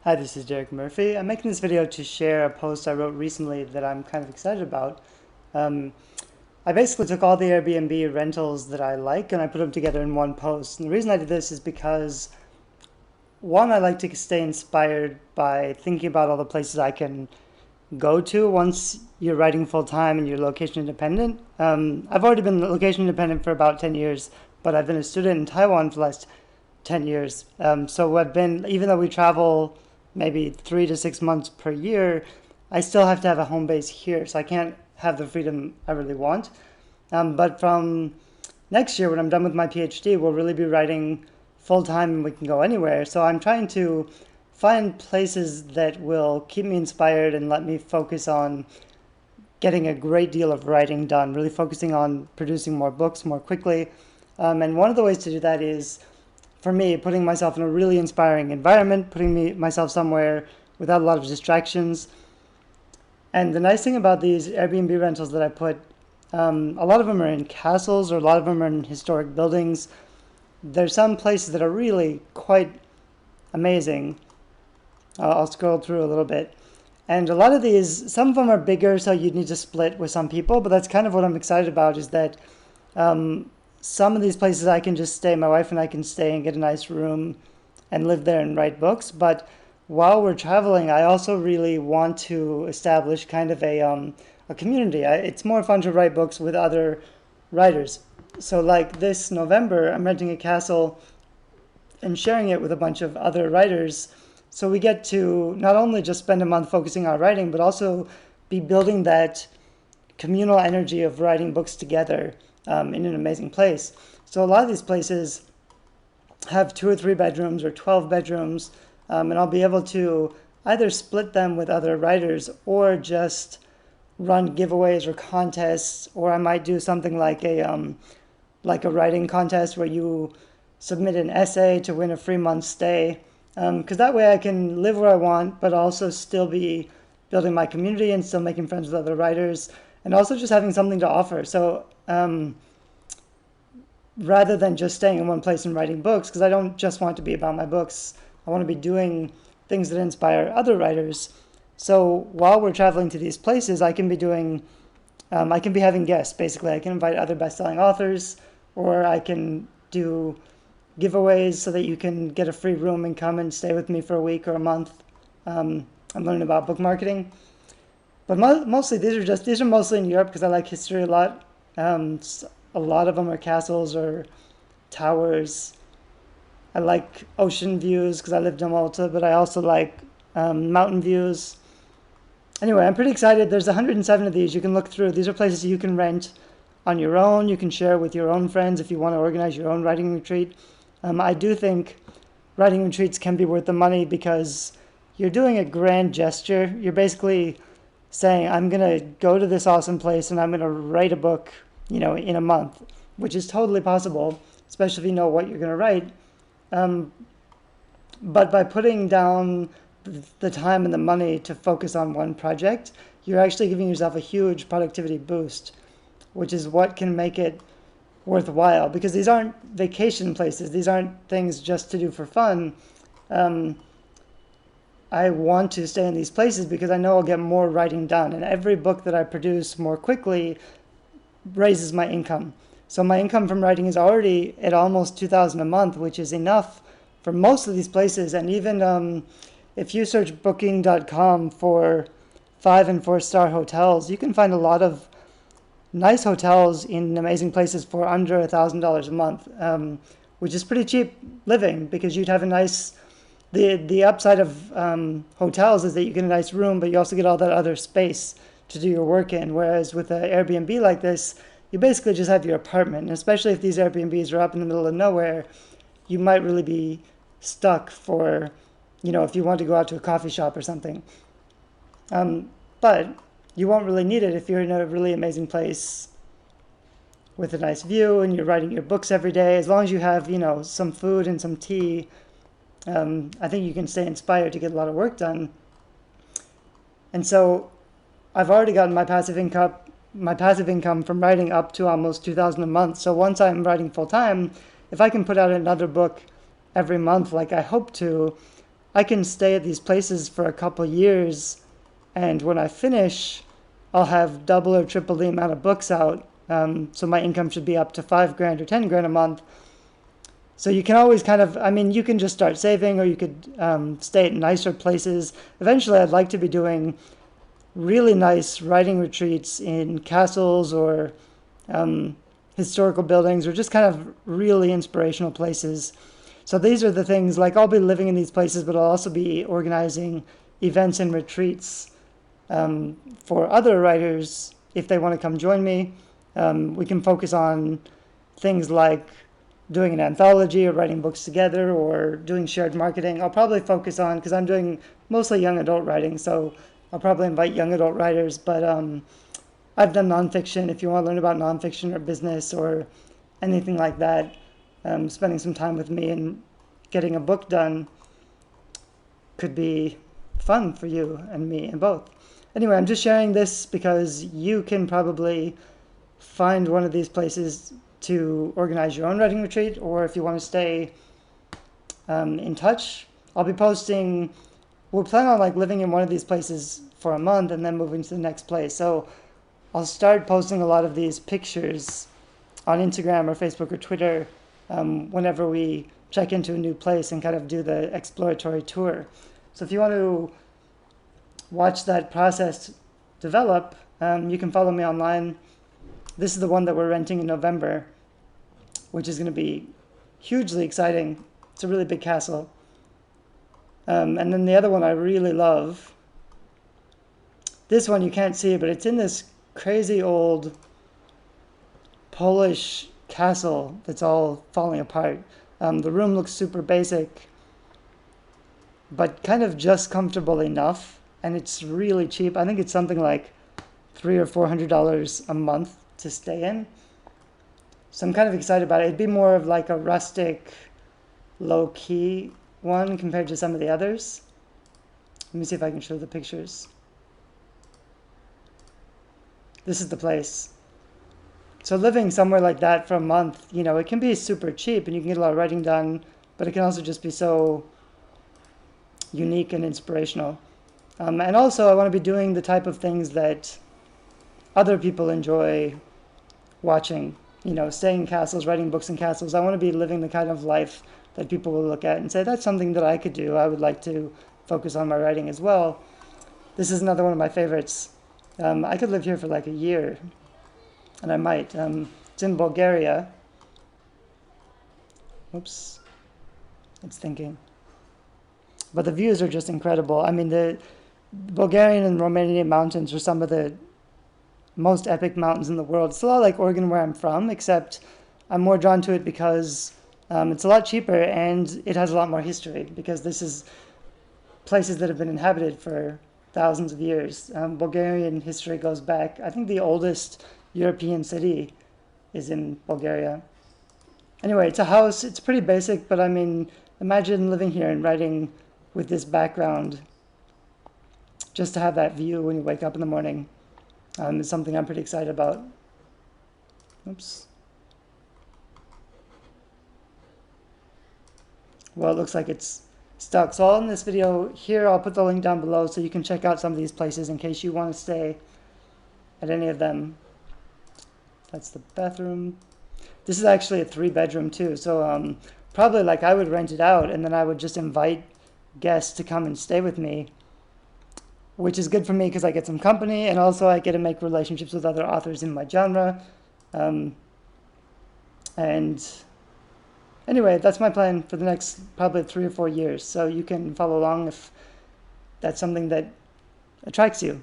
Hi, this is Derek Murphy. I'm making this video to share a post I wrote recently that I'm kind of excited about. Um, I basically took all the Airbnb rentals that I like and I put them together in one post. And the reason I did this is because, one, I like to stay inspired by thinking about all the places I can go to once you're writing full time and you're location independent. I've already been location independent for about 10 years, but I've been a student in Taiwan for the last 10 years. So I've been, even though we travel maybe 3 to 6 months per year, I still have to have a home base here. So I can't have the freedom I really want. But from next year, when I'm done with my PhD, we'll really be writing full time and we can go anywhere. So I'm trying to find places that will keep me inspired and let me focus on getting a great deal of writing done, really focusing on producing more books more quickly. And one of the ways to do that is, for me, putting myself in a really inspiring environment, putting myself somewhere without a lot of distractions. And the nice thing about these Airbnb rentals that I put, a lot of them are in castles or a lot of them are in historic buildings. There's some places that are really quite amazing. I'll scroll through a little bit. And a lot of these, some of them are bigger, so you'd need to split with some people, but that's kind of what I'm excited about, is that some of these places I can just stay, my wife and I can stay and get a nice room and live there and write books. But while we're traveling, I also really want to establish kind of a community. It's more fun to write books with other writers. So like this November, I'm renting a castle and sharing it with a bunch of other writers. So we get to not only just spend a month focusing on writing, but also be building that communal energy of writing books together in an amazing place. So a lot of these places have 2 or 3 bedrooms or 12 bedrooms, and I'll be able to either split them with other writers or just run giveaways or contests, or I might do something like a writing contest where you submit an essay to win a free month stay. Because that way I can live where I want, but also still be building my community and still making friends with other writers, and also just having something to offer. So rather than just staying in one place and writing books, because I don't just want it to be about my books, I want to be doing things that inspire other writers. So while we're traveling to these places, I can be having guests, basically. I can invite other best-selling authors, or I can do giveaways so that you can get a free room and come and stay with me for a week or a month. I'm learning about book marketing. But mostly these are mostly in Europe because I like history a lot. A lot of them are castles or towers. I like ocean views because I lived in Malta, but I also like mountain views. Anyway, I'm pretty excited. There's 107 of these you can look through. These are places you can rent on your own. You can share with your own friends if you want to organize your own writing retreat. I do think writing retreats can be worth the money because you're doing a grand gesture. You're basically saying, I'm going to go to this awesome place and I'm going to write a book, in a month, which is totally possible, especially if you know what you're going to write. But by putting down the time and the money to focus on one project, you're actually giving yourself a huge productivity boost, which is what can make it worthwhile, because these aren't vacation places. These aren't things just to do for fun. I want to stay in these places because I know I'll get more writing done, and every book that I produce more quickly raises my income. So my income from writing is already at almost $2,000 a month, which is enough for most of these places. And even if you search booking.com for 5 and 4-star hotels, you can find a lot of nice hotels in amazing places for under $1,000 a month, which is pretty cheap living, because you'd have a nice, the upside of hotels is that you get a nice room, but you also get all that other space to do your work in. Whereas with an Airbnb like this, you basically just have your apartment. And especially if these Airbnbs are up in the middle of nowhere, you might really be stuck for, if you want to go out to a coffee shop or something. But you won't really need it if you're in a really amazing place with a nice view and you're writing your books every day. As long as you have, some food and some tea, I think you can stay inspired to get a lot of work done. And so I've already gotten my passive income from writing up to almost $2,000 a month. So once I'm writing full time, if I can put out another book every month like I hope to, I can stay at these places for a couple years, and when I finish, I'll have double or triple the amount of books out. So my income should be up to $5,000 or $10,000 a month. So you can always kind of, I mean, you can just start saving, or you could stay at nicer places. Eventually, I'd like to be doing really nice writing retreats in castles or historical buildings, or just kind of really inspirational places. So these are the things, like I'll be living in these places, but I'll also be organizing events and retreats for other writers if they want to come join me. We can focus on things like doing an anthology or writing books together or doing shared marketing. I'll probably focus on, because I'm doing mostly young adult writing, so I'll probably invite young adult writers, but I've done nonfiction. If you want to learn about nonfiction or business or anything like that, spending some time with me and getting a book done could be fun for you and me and both. Anyway, I'm just sharing this because you can probably find one of these places to organize your own writing retreat, or if you want to stay in touch. I'll be posting, we'll plan on like living in one of these places for a month and then moving to the next place. So I'll start posting a lot of these pictures on Instagram or Facebook or Twitter whenever we check into a new place and kind of do the exploratory tour. So if you want to watch that process develop, you can follow me online. This is the one that we're renting in November, which is going to be hugely exciting. It's a really big castle. And then the other one I really love, this one you can't see, but it's in this crazy old Polish castle that's all falling apart. The room looks super basic, but kind of just comfortable enough, and it's really cheap. I think it's something like $300 or $400 a month to stay in. So I'm kind of excited about it. It'd be more of like a rustic, low-key one compared to some of the others. Let me see if I can show the pictures. This is the place. So living somewhere like that for a month, you know, it can be super cheap and you can get a lot of writing done, but it can also just be so unique and inspirational. And also I want to be doing the type of things that other people enjoy watching, you know, staying in castles, writing books in castles. I want to be living the kind of life that people will look at and say, that's something that I could do. I would like to focus on my writing as well. This is another one of my favorites. I could live here for like a year, and I might. It's in Bulgaria. Oops, it's thinking. But the views are just incredible. I mean, the Bulgarian and Romanian mountains are some of the most epic mountains in the world. It's a lot like Oregon where I'm from, except I'm more drawn to it because it's a lot cheaper and it has a lot more history, because this is places that have been inhabited for thousands of years. Bulgarian history goes back, I think the oldest European city is in Bulgaria. Anyway, it's a house, it's pretty basic, but I mean, imagine living here and writing with this background. Just to have that view when you wake up in the morning is something I'm pretty excited about. Oops. Well, it looks like it's stuck. So I'll end this video here. I'll put the link down below so you can check out some of these places in case you want to stay at any of them. That's the bathroom. This is actually a 3-bedroom too. So probably like I would rent it out and then I would just invite guests to come and stay with me, which is good for me because I get some company and also I get to make relationships with other authors in my genre. And anyway, that's my plan for the next probably 3 or 4 years. So you can follow along if that's something that attracts you.